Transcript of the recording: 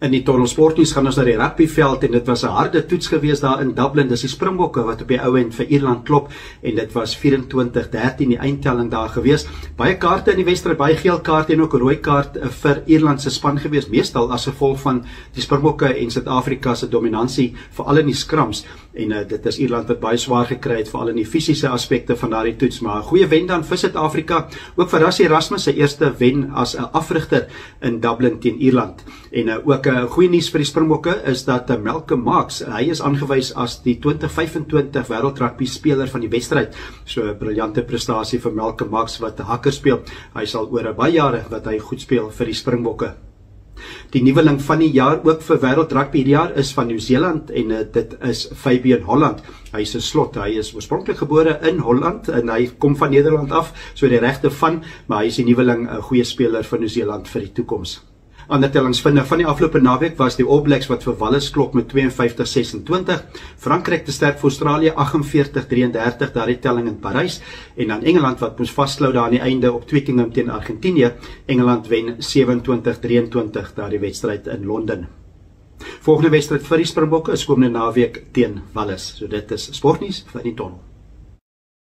In die Tonnel Sportnuus gaan ons na die rugbyveld en dit was 'n harde toets gewees daar in Dublin. Dis die Springbokke wat op die ou end vir Ierland klop en dit was 24-13 die eindtelling daar gewees. Baie kaarte in die wedstryd, baie geel kaarte en ook 'n rooi kaart vir Ierland se span gewees, meestal as gevolg van die Springbokke en Suid-Afrika se dominansie veral in die scrums. En dit is Ierland wat baie swaar gekry het veral in die fisiese aspekte van daardie toets, maar 'n goeie wen dan vir Suid-Afrika. Ook vir Rassie Erasmus se eerste wen as 'n afrigter in Dublin teen Ierland. En ook goeie nuus vir die Springbokke is dat Malcolm Marx, hy is aangewys as die 2025 wêreld rugby speler van die wedstryd. So 'n briljante prestasie vir Malcolm Marx wat hakker speel. Hy sal oor baie jare wat hy goed speel vir die Springbokke. Die nuweling van die jaar ook vir wêreld rugby hierdie jaar is van Nieu-Seeland en dit is Fabian Holland. Hy is 'n slot, hy is oorspronklik gebore in Holland en hy kom van Nederland af, so die regte van, maar hy is die nuweling 'n goeie speler vir Nieu-Seeland vir die toekoms. Ander tellings van die afgelope naweek was die All Blacks wat vir Wallis klop met 52-26, Frankryk te sterk vir Australië 48-33 daardie telling in Parys, en dan Engeland wat moes vasklou daar aan die einde op Twickenham teen Argentinië. Engeland wen 27-23 daardie wedstryd in Londen. Volgende wedstryd vir die Springbokke is komende naweek teen Wallis. So dit is sportnuus vir die Tonnel.